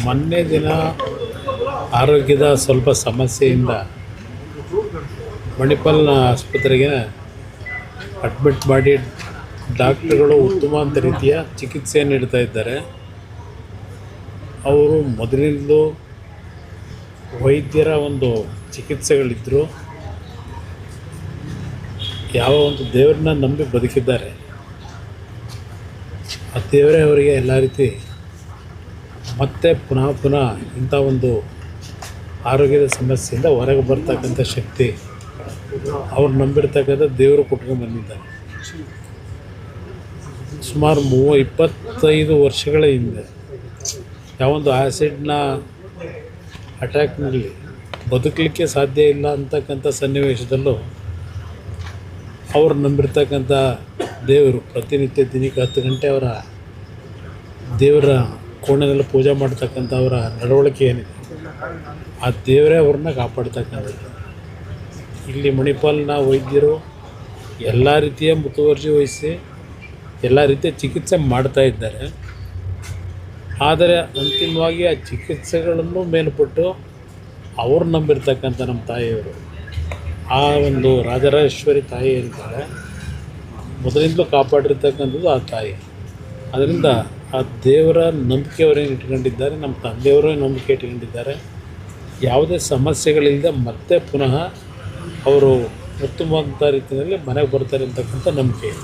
ಮೊನ್ನೆ ದಿನ ಆರೋಗ್ಯದ ಸ್ವಲ್ಪ ಸಮಸ್ಯೆಯಿಂದ ಮಣಿಪಾಲ್ನ ಆಸ್ಪತ್ರೆಗೆ ಅಡ್ಮಿಟ್ ಮಾಡಿ ಡಾಕ್ಟರ್ಗಳು ಉತ್ತಮ ರೀತಿಯ ಚಿಕಿತ್ಸೆ ನೀಡ್ತಾ ಇದ್ದಾರೆ. ಅವರು ಮೊದಲಿಂದಲೂ ವೈದ್ಯರ ಒಂದು ಚಿಕಿತ್ಸೆಗಳಿದ್ದರು. ಯಾವ ಒಂದು ದೇವರನ್ನ ನಂಬಿ ಬದುಕಿದ್ದಾರೆ, ಆ ದೇವರೇ ಅವರಿಗೆ ಎಲ್ಲ ರೀತಿ ಮತ್ತೆ ಪುನಃ ಇಂಥ ಒಂದು ಆರೋಗ್ಯದ ಸಮಸ್ಯೆಯಿಂದ ಹೊರಗೆ ಬರ್ತಕ್ಕಂಥ ಶಕ್ತಿ ಅವ್ರು ನಂಬಿರ್ತಕ್ಕಂಥ ದೇವರು ಕೊಟ್ಕೊಂಡು ಬಂದಿದ್ದಾರೆ. ಸುಮಾರು 25 ವರ್ಷಗಳ ಹಿಂದೆ ಯಾವೊಂದು ಆ್ಯಸಿಡ್ನ ಅಟ್ಯಾಕ್ನಲ್ಲಿ ಬದುಕಲಿಕ್ಕೆ ಸಾಧ್ಯ ಇಲ್ಲ ಅಂತಕ್ಕಂಥ ಸನ್ನಿವೇಶದಲ್ಲೂ ಅವ್ರು ನಂಬಿರ್ತಕ್ಕಂಥ ದೇವರು ಪ್ರತಿನಿತ್ಯ ದಿನಕ್ಕೆ 10 ಗಂಟೆ ಅವರ ದೇವರ ಕೋಣೆಯಲ್ಲಿ ಪೂಜೆ ಮಾಡ್ತಕ್ಕಂಥ ಅವರ ನಡವಳಿಕೆ ಏನಿದೆ, ಆ ದೇವರೇ ಅವ್ರನ್ನ ಕಾಪಾಡ್ತಕ್ಕಂಥದ್ದು. ಇಲ್ಲಿ ಮಣಿಪಾಲ್ನ ವೈದ್ಯರು ಎಲ್ಲ ರೀತಿಯ ಮುತುವರ್ಜಿ ವಹಿಸಿ ಎಲ್ಲ ರೀತಿಯ ಚಿಕಿತ್ಸೆ ಮಾಡ್ತಾ ಇದ್ದಾರೆ. ಆದರೆ ಅಂತಿಮವಾಗಿ ಆ ಚಿಕಿತ್ಸೆಗಳನ್ನು ಮೇಲ್ಪಟ್ಟು ಅವ್ರು ನಂಬಿರ್ತಕ್ಕಂಥ ನಮ್ಮ ತಾಯಿಯವರು, ಆ ಒಂದು ರಾಜರಾಜೇಶ್ವರಿ ತಾಯಿ ಇರ್ತಾರೆ, ಮೊದಲಿಂದಲೂ ಕಾಪಾಡಿರ್ತಕ್ಕಂಥದ್ದು ಆ ತಾಯಿ. ಅದರಿಂದ ಆ ದೇವರ ನಂಬಿಕೆ ಅವರೇನು ಇಟ್ಕೊಂಡಿದ್ದಾರೆ, ನಮ್ಮ ತಂದೆಯವರು ನಂಬಿಕೆ ಇಟ್ಕೊಂಡಿದ್ದಾರೆ. ಯಾವುದೇ ಸಮಸ್ಯೆಗಳಿಲ್ಲದೆ ಮತ್ತೆ ಪುನಃ ಅವರು ಉತ್ತಮವಾದಂಥ ರೀತಿಯಲ್ಲಿ ಮನೆಗೆ ಬರ್ತಾರೆ ಅಂತಕ್ಕಂಥ ನಂಬಿಕೆ ಇದೆ.